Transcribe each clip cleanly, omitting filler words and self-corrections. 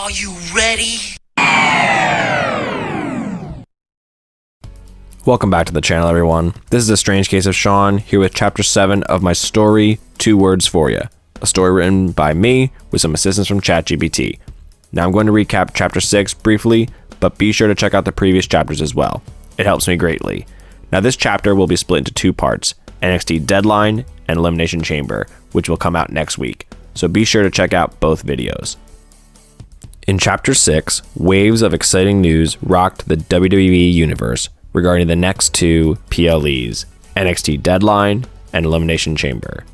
Are you ready? Welcome back to the channel, everyone. This is A Strange Case of Sean, here with Chapter 7 of my story, 2 Words For Ya. A story written by me with some assistance from ChatGPT. Now I'm going to recap Chapter 6 briefly, but be sure to check out the previous chapters as well. It helps me greatly. Now this chapter will be split into 2 parts, NXT Deadline and Elimination Chamber, which will come out next week, so be sure to check out both videos. In Chapter 6, waves of exciting news rocked the WWE universe regarding the next 2 PLEs, NXT Deadline and Elimination Chamber.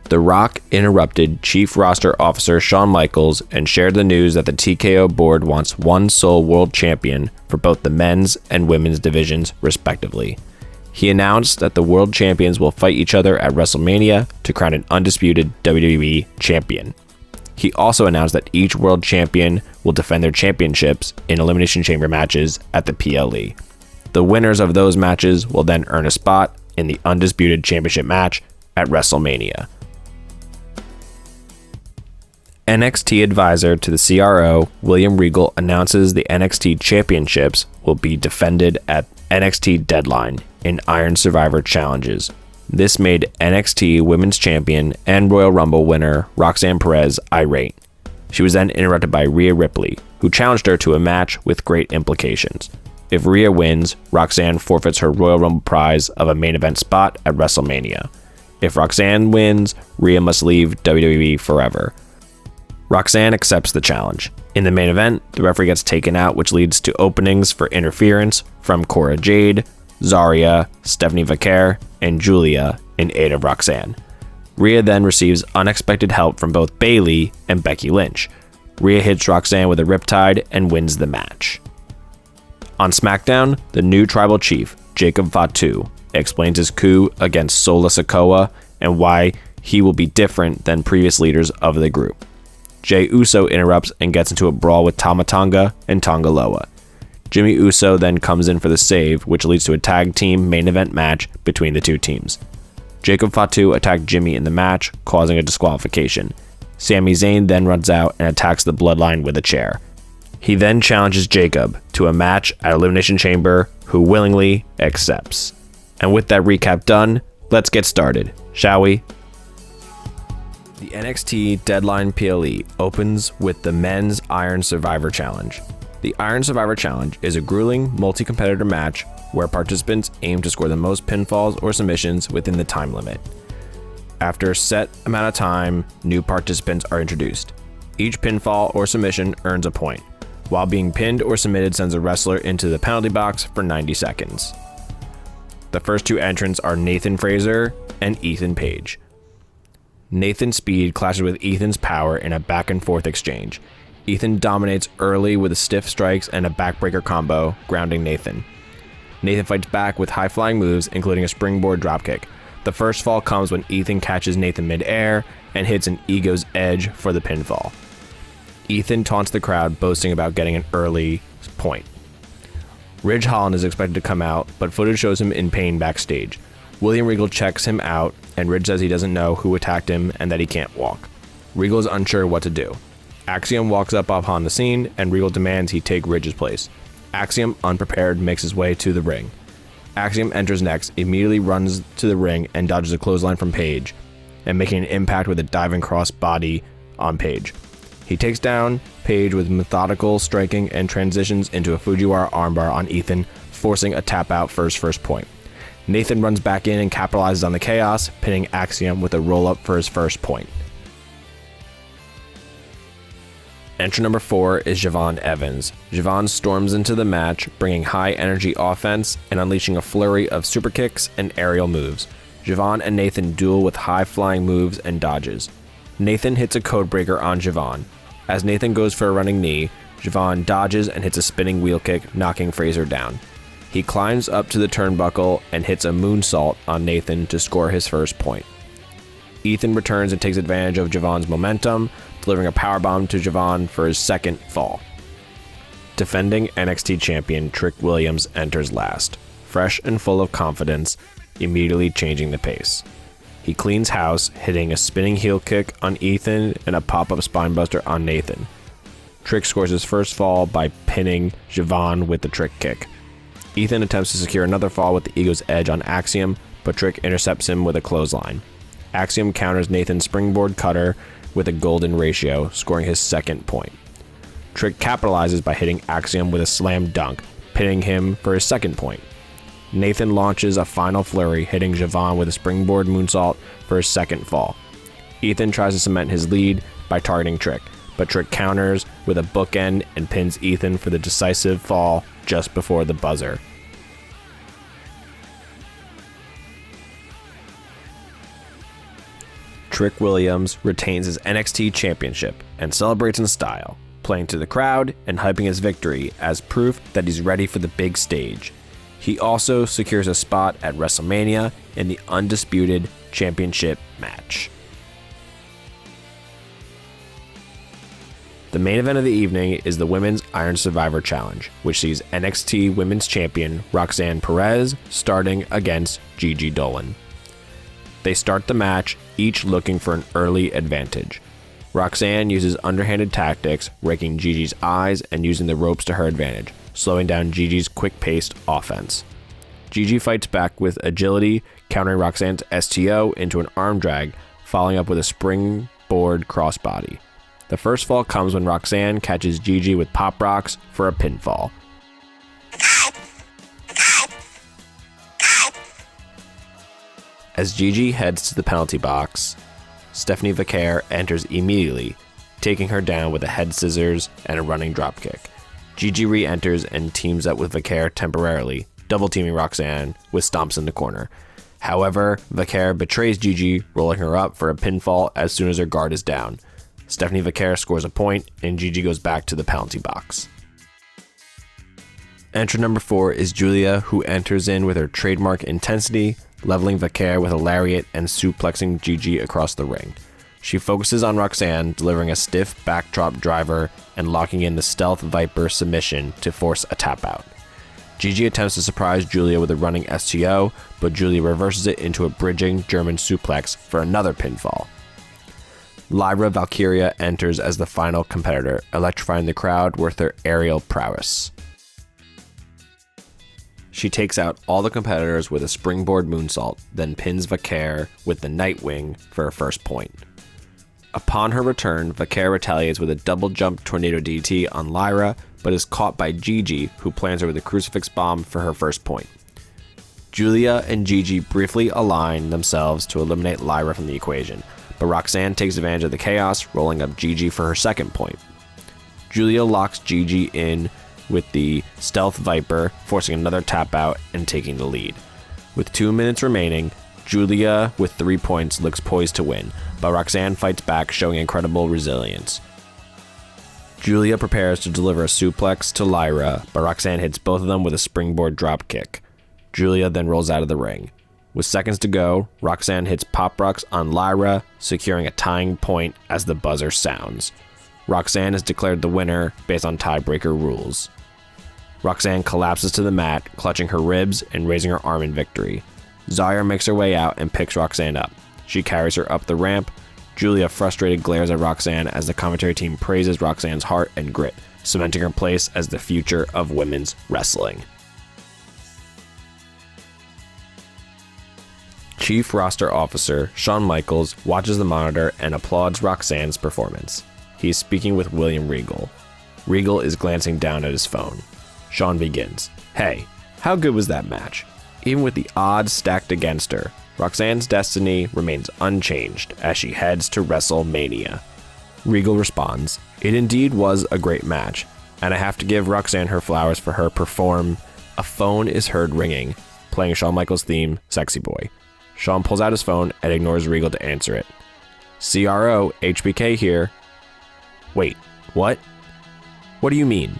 The Rock interrupted Chief Roster Officer Shawn Michaels and shared the news that the TKO board wants one sole world champion for both the men's and women's divisions, respectively. He announced that the world champions will fight each other at WrestleMania to crown an undisputed WWE champion. He also announced that each world champion will defend their championships in Elimination Chamber matches at the PLE. The winners of those matches will then earn a spot in the undisputed championship match at WrestleMania. NXT advisor to the CRO, William Regal, announces the NXT championships will be defended at NXT Deadline in Iron Survivor challenges. This made NXT Women's Champion and Royal Rumble winner Roxanne Perez irate. She was then interrupted by Rhea Ripley, who challenged her to a match with great implications. If Rhea wins, Roxanne forfeits her Royal Rumble prize of a main event spot at WrestleMania. If Roxanne wins, Rhea must leave WWE forever. Roxanne accepts the challenge. In the main event, the referee gets taken out, which leads to openings for interference from Cora, Jade, Zaria, Stephanie Vacquer, and Giulia in aid of Roxanne. Rhea then receives unexpected help from both Bayley and Becky Lynch. Rhea hits Roxanne with a riptide and wins the match. On SmackDown, the new tribal chief, Jacob Fatu, explains his coup against Solo Sikoa and why he will be different than previous leaders of the group. Jey Uso interrupts and gets into a brawl with Tonga and Tanga Loa. Jimmy Uso then comes in for the save, which leads to a tag team main event match between the 2 teams. Jacob Fatu attacked Jimmy in the match, causing a disqualification. Sami Zayn then runs out and attacks the Bloodline with a chair. He then challenges Jacob to a match at Elimination Chamber, who willingly accepts. And with that recap done, let's get started, shall we? The NXT Deadline PLE opens with the Men's Iron Survivor Challenge. The Iron Survivor Challenge is a grueling, multi-competitor match where participants aim to score the most pinfalls or submissions within the time limit. After a set amount of time, new participants are introduced. Each pinfall or submission earns a point, while being pinned or submitted sends a wrestler into the penalty box for 90 seconds. The first 2 entrants are Nathan Frazer and Ethan Page. Nathan's speed clashes with Ethan's power in a back and forth exchange. Ethan dominates early with stiff strikes and a backbreaker combo, grounding Nathan. Nathan fights back with high-flying moves, including a springboard dropkick. The first fall comes when Ethan catches Nathan mid-air and hits an Ego's Edge for the pinfall. Ethan taunts the crowd, boasting about getting an early point. Ridge Holland is expected to come out, but footage shows him in pain backstage. William Regal checks him out, and Ridge says he doesn't know who attacked him and that he can't walk. Regal is unsure what to do. Axiom walks up upon the scene, and Regal demands he take Ridge's place. Axiom, unprepared, makes his way to the ring. Axiom enters next, immediately runs to the ring and dodges a clothesline from Page, and making an impact with a diving cross body on Page. He takes down Page with methodical striking and transitions into a Fujiwara armbar on Ethan, forcing a tap out for his first point. Nathan runs back in and capitalizes on the chaos, pinning Axiom with a roll-up for his first point. Entrant number 4 is Javon Evans. Javon storms into the match, bringing high-energy offense and unleashing a flurry of super kicks and aerial moves. Javon and Nathan duel with high-flying moves and dodges. Nathan hits a codebreaker on Javon. As Nathan goes for a running knee, Javon dodges and hits a spinning wheel kick, knocking Frazer down. He climbs up to the turnbuckle and hits a moonsault on Nathan to score his first point. Ethan returns and takes advantage of Javon's momentum, delivering a powerbomb to Javon for his second fall. Defending NXT champion Trick Williams enters last, fresh and full of confidence, immediately changing the pace. He cleans house, hitting a spinning heel kick on Ethan and a pop-up spinebuster on Nathan. Trick scores his first fall by pinning Javon with the Trick kick. Ethan attempts to secure another fall with the Ego's edge on Axiom, but Trick intercepts him with a clothesline. Axiom counters Nathan's springboard cutter with a golden ratio, scoring his second point. Trick capitalizes by hitting Axiom with a slam dunk, pinning him for his second point. Nathan launches a final flurry, hitting Javon with a springboard moonsault for his second fall. Ethan tries to cement his lead by targeting Trick, but Trick counters with a bookend and pins Ethan for the decisive fall just before the buzzer. Trick Williams retains his NXT championship and celebrates in style, playing to the crowd and hyping his victory as proof that he's ready for the big stage. He also secures a spot at WrestleMania in the undisputed championship match. The main event of the evening is the Women's Iron Survivor Challenge, which sees NXT Women's Champion Roxanne Perez starting against Gigi Dolan. They start the match, each looking for an early advantage. Roxanne uses underhanded tactics, raking Gigi's eyes and using the ropes to her advantage, slowing down Gigi's quick-paced offense. Gigi fights back with agility, countering Roxanne's STO into an arm drag, following up with a springboard crossbody. The first fall comes when Roxanne catches Gigi with pop rocks for a pinfall. As Gigi heads to the penalty box, Stephanie Vacquer enters immediately, taking her down with a head scissors and a running dropkick. Gigi re-enters and teams up with Vacquer temporarily, double-teaming Roxanne with stomps in the corner. However, Vacquer betrays Gigi, rolling her up for a pinfall as soon as her guard is down. Stephanie Vacquer scores a point, and Gigi goes back to the penalty box. Entrant number 4 is Giulia, who enters in with her trademark intensity, leveling Vacquer with a lariat and suplexing Gigi across the ring. She focuses on Roxanne, delivering a stiff backdrop driver and locking in the stealth Viper submission to force a tap out. Gigi attempts to surprise Giulia with a running STO, but Giulia reverses it into a bridging German suplex for another pinfall. Lyra Valkyria enters as the final competitor, electrifying the crowd with her aerial prowess. She takes out all the competitors with a springboard moonsault, then pins Vacquer with the Nightwing for her first point. Upon her return, Vacquer retaliates with a double jump tornado DT on Lyra, but is caught by Gigi, who plants her with a crucifix bomb for her first point. Giulia and Gigi briefly align themselves to eliminate Lyra from the equation, but Roxanne takes advantage of the chaos, rolling up Gigi for her second point. Giulia locks Gigi in with the Stealth Viper, forcing another tap out and taking the lead. With 2 minutes remaining, Giulia with 3 points looks poised to win, but Roxanne fights back, showing incredible resilience. Giulia prepares to deliver a suplex to Lyra, but Roxanne hits both of them with a springboard drop kick. Giulia then rolls out of the ring. With seconds to go, Roxanne hits pop rocks on Lyra, securing a tying point as the buzzer sounds. Roxanne is declared the winner based on tiebreaker rules. Roxanne collapses to the mat, clutching her ribs and raising her arm in victory. Zaria makes her way out and picks Roxanne up. She carries her up the ramp. Giulia, frustrated, glares at Roxanne as the commentary team praises Roxanne's heart and grit, cementing her place as the future of women's wrestling. Chief Roster Officer Shawn Michaels watches the monitor and applauds Roxanne's performance. He is speaking with William Regal. Regal is glancing down at his phone. Shawn begins. "Hey, how good was that match? Even with the odds stacked against her, Roxanne's destiny remains unchanged as she heads to WrestleMania." Regal responds, "It indeed was a great match, and I have to give Roxanne her flowers for her perform." A phone is heard ringing, playing Shawn Michaels' theme, Sexy Boy. Shawn pulls out his phone and ignores Regal to answer it. "CRO, HBK here." "Wait, what? What do you mean?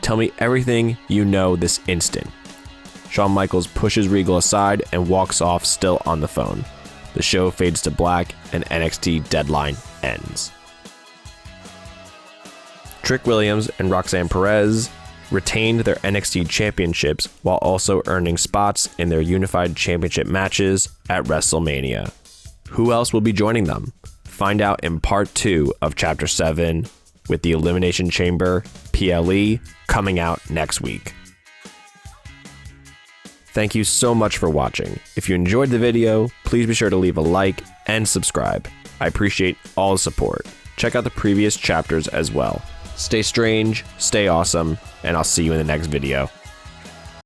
Tell me everything you know this instant." Shawn Michaels pushes Regal aside and walks off, still on the phone. The show fades to black and NXT Deadline ends. Trick Williams and Roxanne Perez retained their NXT championships while also earning spots in their unified championship matches at WrestleMania. Who else will be joining them? Find out in part 2 of Chapter 7, with the Elimination Chamber PLE coming out next week. Thank you so much for watching. If you enjoyed the video, please be sure to leave a like and subscribe. I appreciate all the support. Check out the previous chapters as well. Stay strange, stay awesome, and I'll see you in the next video.